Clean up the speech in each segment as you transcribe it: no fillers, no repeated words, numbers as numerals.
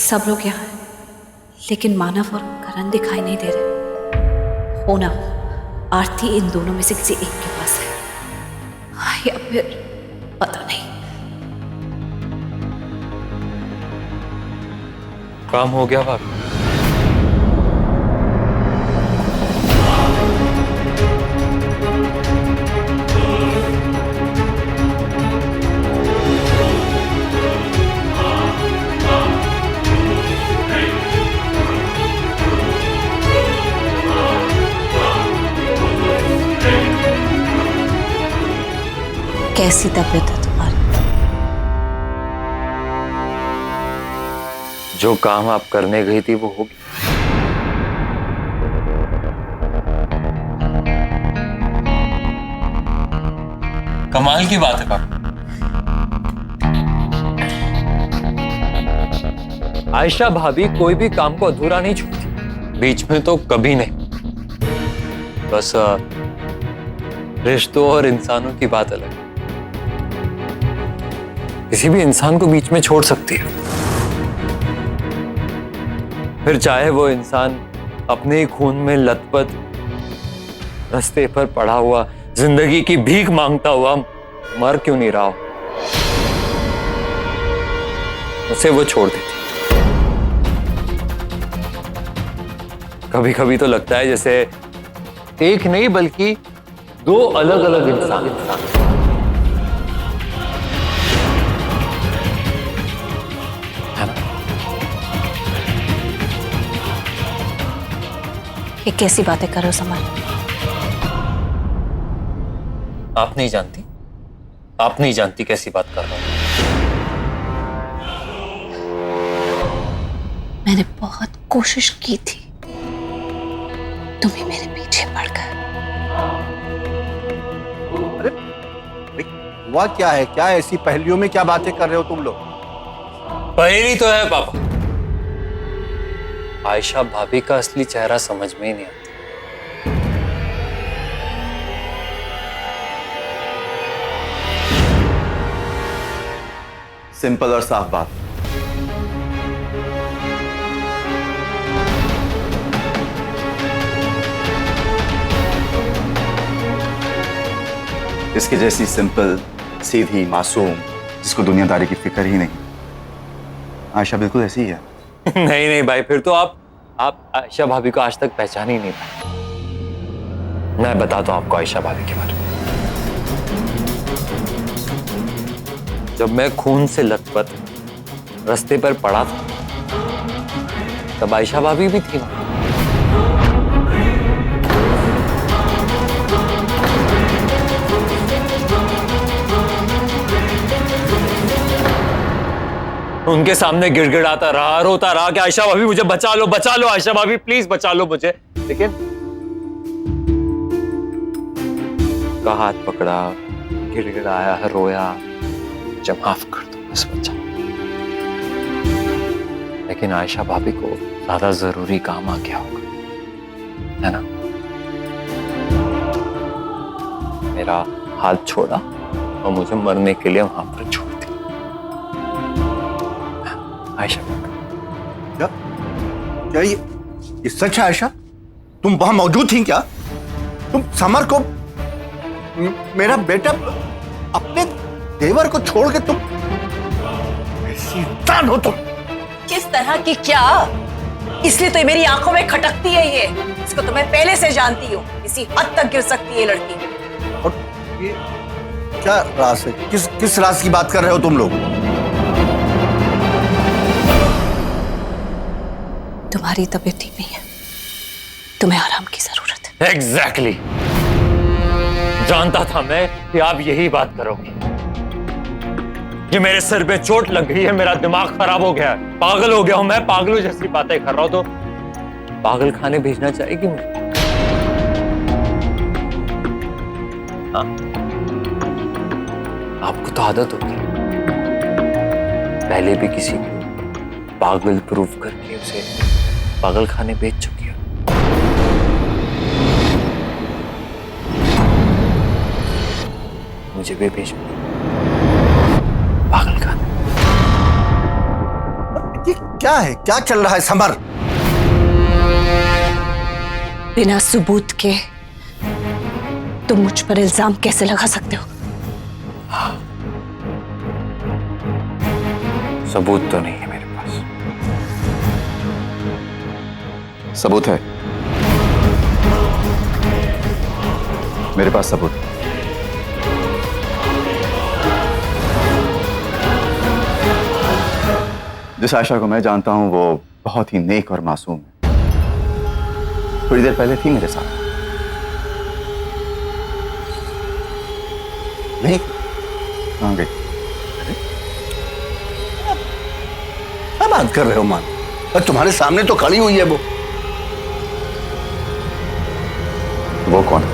सब लोग यहाँ हैं, लेकिन मानव और करण दिखाई नहीं दे रहे। होना आरती इन दोनों में से किसी एक के पास है, या फिर पता नहीं। काम हो गया भाभी। कैसी तबीयत है तुम्हारी? जो काम आप करने गई थी वो हो गया। कमाल की बात है पापा। आयशा भाभी कोई भी काम को अधूरा नहीं छोड़ती, बीच में तो कभी नहीं। बस रिश्तों और इंसानों की बात अलग है। किसी भी इंसान को बीच में छोड़ सकती है, फिर चाहे वो इंसान अपने ही खून में लथपथ रास्ते पर पड़ा हुआ जिंदगी की भीख मांगता हुआ मर क्यों नहीं रहा हो, उसे वो छोड़ देती। कभी कभी तो लगता है जैसे एक नहीं बल्कि दो अलग अलग इंसान है ना। ये कैसी बातें कर रहे हो समर? आप नहीं जानती, आप नहीं जानती कैसी बात कर रहा हूं। मैंने बहुत कोशिश की थी, तुम ही मेरे पीछे पड़ गए। अरे हुआ क्या है? क्या ऐसी पहेलियों में क्या बातें कर रहे हो तुम लोग? पहेली तो है पापा। आयशा भाभी का असली चेहरा समझ में ही नहीं आता। सिंपल और साफ बात। इसकी जैसी सिंपल, सीधी, मासूम, जिसको दुनियादारी की फिक्र ही नहीं, आयशा बिल्कुल ऐसी ही है। नहीं नहीं भाई, फिर तो आप आयशा भाभी को आज तक पहचान ही नहीं पाए। मैं बताता हूं आपको आयशा भाभी के बारे में। जब मैं खून से लथपथ रास्ते पर पड़ा था, तब आयशा भाभी भी थी वहां। उनके सामने गिड़गिड़ाता रहा, रोता रहा कि आयशा भाभी मुझे बचा लो आयशा भाभी प्लीज बचा लो मुझे। लेकिन का हाथ पकड़ा, गिड़गिड़ाया, रोया, मुझे माफ कर दो, बस बचा। लेकिन आयशा भाभी को ज्यादा जरूरी काम आ गया होगा, है ना। मेरा हाथ छोड़ा और मुझे मरने के लिए वहां पर छोड़ दिया। आयशा क्या क्या ये सच है आयशा? तुम वहां मौजूद थी क्या? तुम समर को, मेरा बेटा, अपने देवर को छोड़ के तुम ऐसी इंसान हो तुम? किस तरह की क्या? इसलिए तो मेरी आंखों में खटकती है ये। इसको तो मैं पहले से जानती हूँ, इसी हद तक गिर सकती है लड़की। और ये क्या राज है? किस राज की बात कर रहे हो तुम लोग? तुम्हारी तबीयत ठीक नहीं है, तुम्हें आराम की जरूरत है। एग्जैक्टली। जानता था मैं कि आप यही बात करोगी। कि मेरे सिर पे चोट लग गई है, मेरा दिमाग खराब हो गया है, पागल हो गया हूं मैं, पागलों जैसी बातें कर रहा हूं, तो पागल खाने भेजना चाहेगी मुझे? हाँ? आपको तो आदत होगी, पहले भी किसी को पागल प्रूफ करके उसे पागल खाने भेज चुकी है। मुझे भी भेजोगी पागल खाने? क्या है, क्या चल रहा है समर? बिना सबूत के तुम मुझ पर इल्जाम कैसे लगा सकते हो? सबूत तो नहीं है मेरे पास। सबूत है, मेरे पास सबूत है। जिस आयशा को मैं जानता हूं वो बहुत ही नेक और मासूम है। थोड़ी देर पहले थी मेरे साथ। नहीं, कहां गई? क्या बात कर रहे हो मान? और तुम्हारे सामने तो खड़ी हुई है वो कौन है?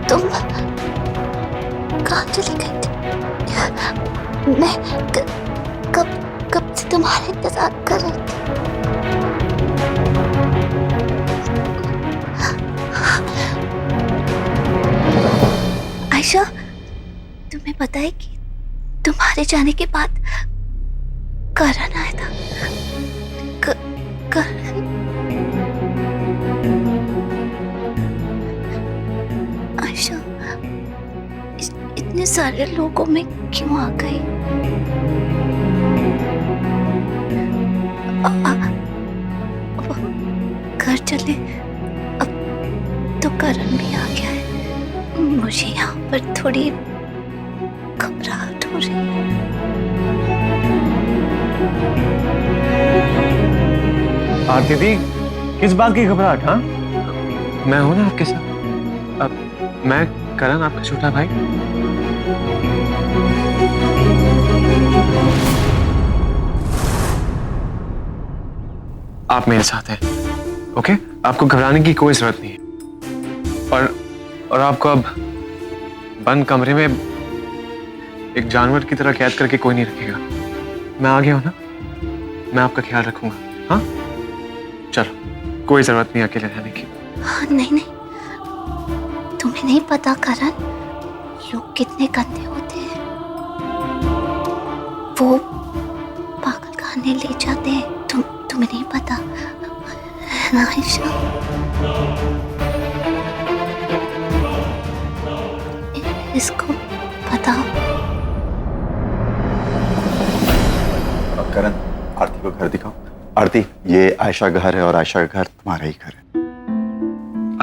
तुम कहाँ चली गई थी? मैं कब से तुम्हारा इंतजार कर रही थी। आयशा, तुम्हें पता है कि तुम्हारे जाने के बाद करण आया था। करण आयशा इतने सारे लोगों में क्यों आ गई? घर चले, अब तो करण भी आ गया है। मुझे यहाँ पर थोड़ी घबराहट हो रही है। आरती दी, किस बात की घबराहट? हाँ, मैं हूं ना आपके साथ। अब मैं करण, आपका छोटा भाई। आप मेरे साथ हैं, ओके? आपको घबराने की कोई जरूरत नहीं है। और आपको अब बंद कमरे में एक जानवर की तरह कैद करके कोई नहीं रखेगा। मैं आ गया हूं ना, मैं आपका ख्याल रखूंगा। हाँ, चलो, कोई जरूरत नहीं अकेले रहने की। हाँ, नहीं, तुम्हें नहीं पता करण, लोग कितने गंदे होते हैं। वो पागल खाने ले जाते हैं, तुम्हें नहीं पता है ना आयशा? इसको बताओ। करण, आरती को घर दिखाओ। आरती, ये आयशा घर है और आयशा का घर तुम्हारा ही घर है।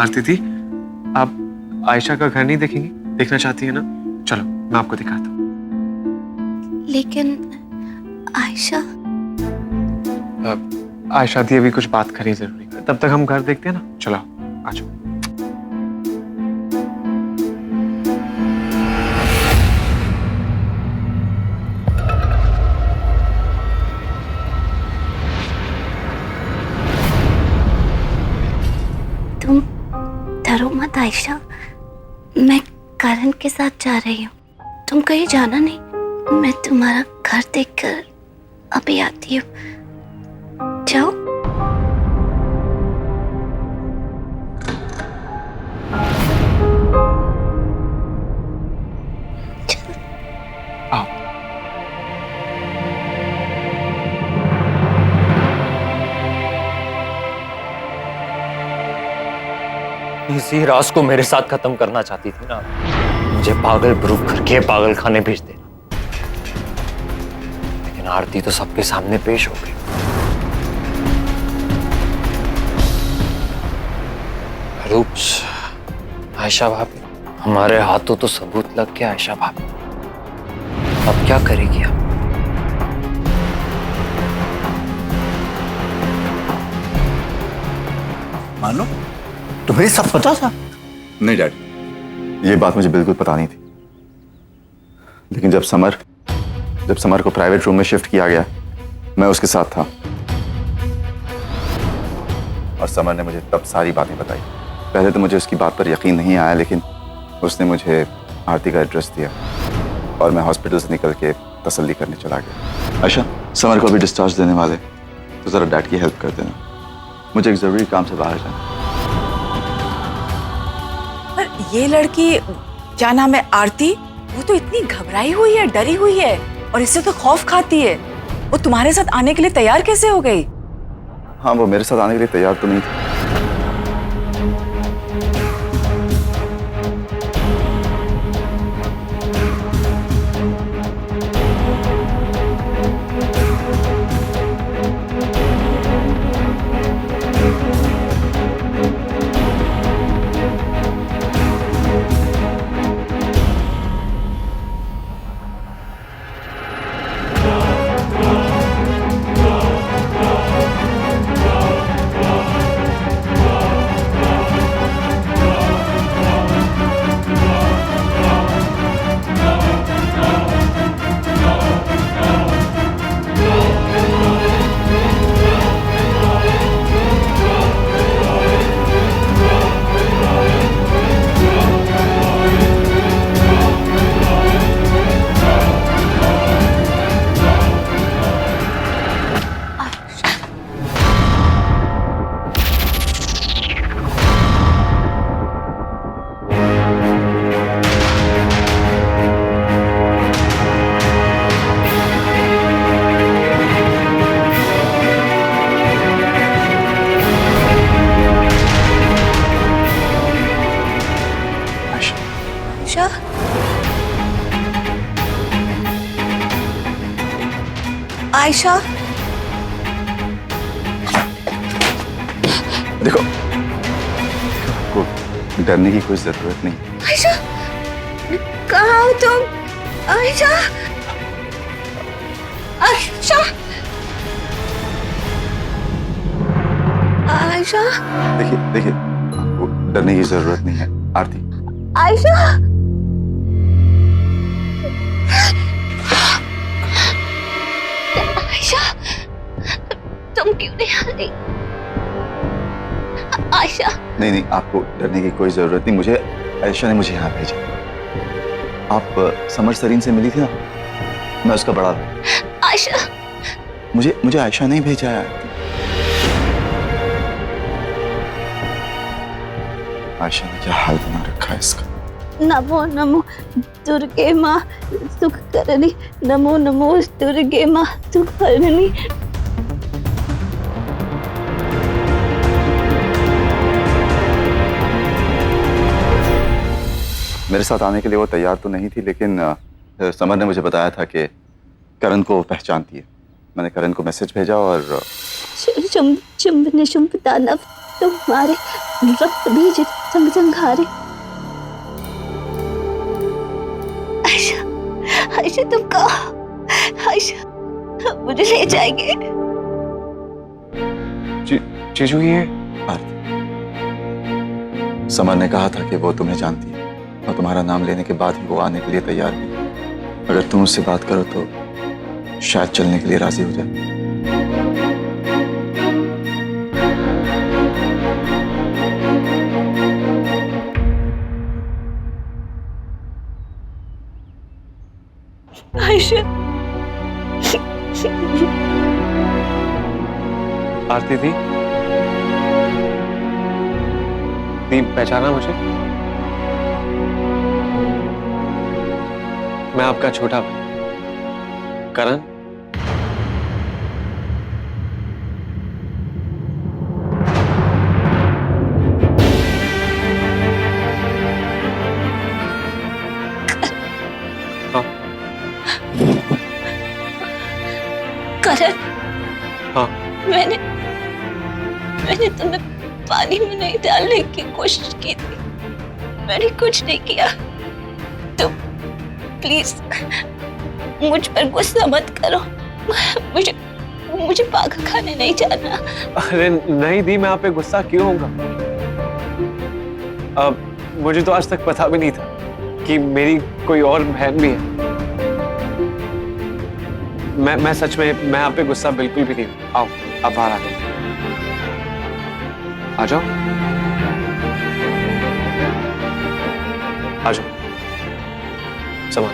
आरती दी, आप आयशा का घर नहीं देखेंगी? देखना चाहती है ना? चलो, मैं आपको दिखाता हूँ। लेकिन आयशा, आयशा दी, अभी कुछ बात करनी जरूरी है। तब तक हम घर देखते हैं ना? चलो, आ जाओ। आयशा, मैं करण के साथ जा रही हूँ, तुम कहीं जाना नहीं। मैं तुम्हारा घर देखकर अभी आती हूँ, जाओ। इसी राज को मेरे साथ खत्म करना चाहती थी ना, मुझे पागल ब्रूक करके पागल खाने भेज देना। लेकिन आरती तो सबके सामने पेश हो गई। रूप्स, आयशा भाभी, हमारे हाथों तो सबूत लग गया। आयशा भाभी, अब क्या करेगी आप? मानो तुम्हें सब पता था? नहीं डैडी, ये बात मुझे बिल्कुल पता नहीं थी। लेकिन जब समर को प्राइवेट रूम में शिफ्ट किया गया, मैं उसके साथ था और समर ने मुझे तब सारी बातें बताई। पहले तो मुझे उसकी बात पर यकीन नहीं आया, लेकिन उसने मुझे आरती का एड्रेस दिया और मैं हॉस्पिटल से निकल के तसल्ली करने चला गया। आयशा, समर को अभी डिस्चार्ज देने वाले, तो जरा डैड की हेल्प कर देना, मुझे एक जरूरी काम से बाहर जाना। पर ये लड़की, क्या नाम है, आरती, वो तो इतनी घबराई हुई है, डरी हुई है और इससे तो खौफ खाती है। वो तुम्हारे साथ आने के लिए तैयार कैसे हो गई? हाँ, वो मेरे साथ आने के लिए तैयार तो नहीं थी। आयशा, देखो, को डरने की कोई जरूरत नहीं। आयशा, कहाँ हो तुम? आयशा, आयशा, आयशा, देखिए, आपको डरने की जरूरत नहीं है। आरती, आयशा, आयशा, तुम क्यों नहीं आ रही? आयशा, नहीं, आपको डरने की कोई जरूरत नहीं। मुझे आयशा ने मुझे यहाँ भेजा। आप समर सरीन से मिली थी ना, मैं उसका बड़ा था। आयशा, मुझे आयशा नहीं भेजा है। आयशा ने क्या हाल बना रखा है इसका। नमो नमो दुर्गे माँ सुख करनी, नमो नमो दुर्गे माँ सुख करनी। मेरे साथ आने के लिए वो तैयार तो नहीं थी, लेकिन समर ने मुझे बताया था कि करण को पहचानती है। मैंने करण को मैसेज भेजा और शुंभ निशुंभ दानव तुम्हारे रक्त बीज संग संहारे। आयशा, आयशा तुम कहाँ? आयशा, मुझे ले जाएंगे? चीजू, ये आरती, समर ने कहा था कि वो तुम्हें जानती है और तुम्हारा नाम लेने के बाद ही वो आने के लिए तैयार हुई। अगर तुम उससे बात करो तो शायद चलने के लिए राजी हो जाए। आयशा। आरती दी, पहचाना मुझे? मैं आपका छोटा भाई करण। हाँ करण, हाँ, मैंने तुम्हें पानी में नहीं डालने की कोशिश की थी, मैंने कुछ नहीं किया। तुम प्लीज मुझ पर गुस्सा मत करो। मुझे पागल खाने नहीं जाना। अरे नहीं दी, मैं आप पे गुस्सा क्यों होगा? अब मुझे तो आज तक पता भी नहीं था कि मेरी कोई और बहन भी है। मैं सच में, मैं आप पे गुस्सा बिल्कुल भी नहीं हूं। आओ, आप बाहर आ जाओ, आ जाओ। सामान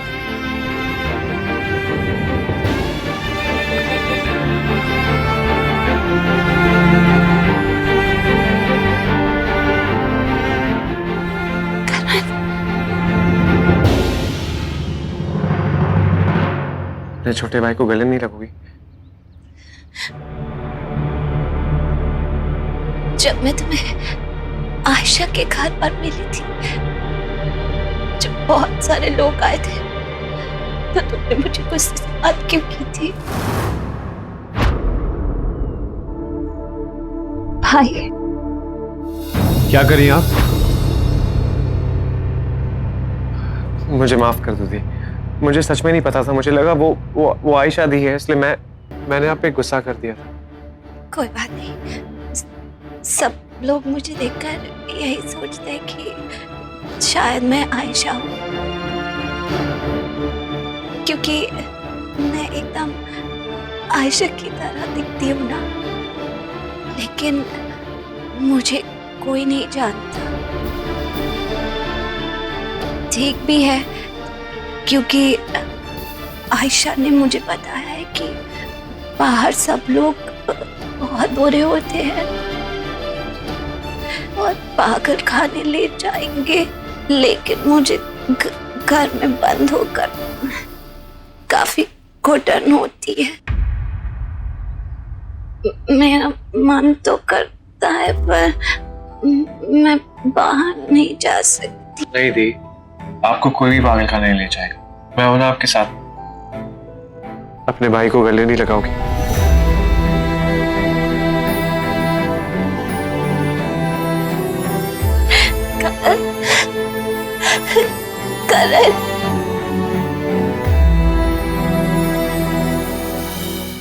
अपने छोटे भाई को गले नहीं लगोगी? जब मैं तुम्हें आयशा के घर पर मिली थी, जब बहुत सारे लोग आए थे, तो तुमने मुझे गुस्से से बात क्यों की थी? भाई, क्या करिए आप? मुझे माफ कर दो दी, मुझे सच में नहीं पता था। मुझे लगा वो आयशा दी है, इसलिए मैंने आप पे गुस्सा कर दिया था। कोई बात नहीं। सब लोग मुझे देखकर यही सोचते हैं कि शायद मैं आयशा हूँ, क्योंकि मैं एकदम आयशा की तरह दिखती हूँ ना। लेकिन मुझे कोई नहीं जानता। ठीक भी है, क्योंकि आयशा ने मुझे बताया है कि बाहर सब लोग बहुत बुरे होते हैं और पागल खाने ले जाएंगे, लेकिन मुझे घर में बंद होकर काफी घुटन होती है। मेरा मन तो करता है, पर मैं बाहर नहीं जा सकती। नहीं दी, आपको कोई भी पागल खाने नहीं ले जाएगा। मैं हूं ना आपके साथ। अपने भाई को गले नहीं लगाओगी? करण,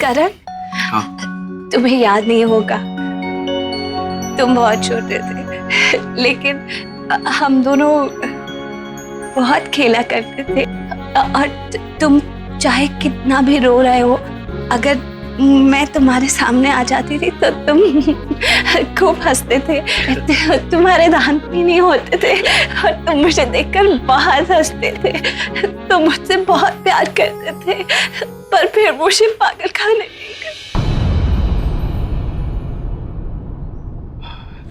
करण, हाँ। तुम्हें याद नहीं होगा, तुम बहुत छोटे थे, लेकिन हम दोनों बहुत खेला करते थे। और तुम चाहे कितना भी रो रहे हो, अगर मैं तुम्हारे सामने आ जाती थी तो तुम खूब हंसते थे, तुम्हारे दांत भी नहीं होते थे और तुम मुझे देखकर बहुत हंसते थे। तुम मुझसे बहुत प्यार करते थे, पर फिर मुझे पागल खाने नहीं गए।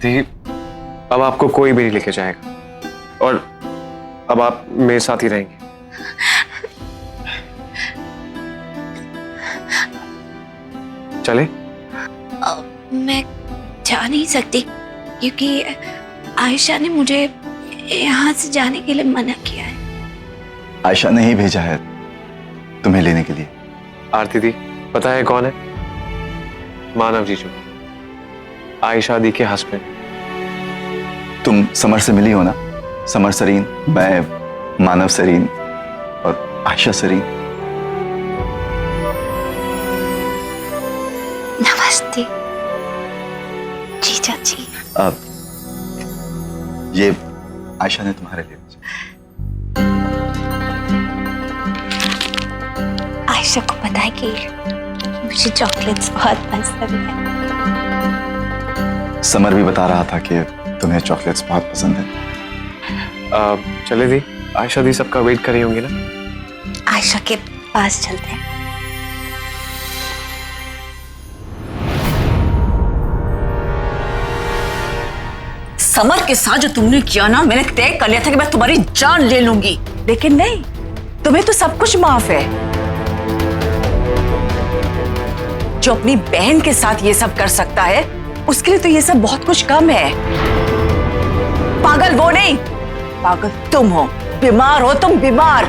दी, अब आपको कोई भी नहीं लेके जाएगा और अब आप मेरे साथ ही रहेंगे। चले? मैं जा नहीं सकती, क्योंकि आयशा ने मुझे यहाँ से जाने के लिए मना किया है। आयशा ने ही भेजा है तुम्हें लेने के लिए। आरती दी, पता है कौन है? मानव जीजू, आयशा दी के हस्बैंड। तुम समर से मिली हो ना? समर सरीन, मैं मानव सरीन और आयशा सरीन। नमस्ते जीजा जी। अब ये आयशा ने तुम्हारे लिए भेजा। आयशा को पता है कि मुझे चॉकलेट्स बहुत पसंद है। समर भी बता रहा था कि तुम्हें चॉकलेट्स बहुत पसंद है। चले दी, आयशा दी सबका वेट कर रही होंगी ना? आयशा के पास चलते हैं। समर के साथ जो तुमने किया ना, मैंने तय कर लिया था कि मैं तुम्हारी जान ले लूंगी, लेकिन नहीं, तुम्हें तो सब कुछ माफ है। जो अपनी बहन के साथ ये सब कर सकता है, उसके लिए तो ये सब बहुत कुछ कम है। पागल वो नहीं, पागल तुम हो, बीमार हो तुम, बीमार।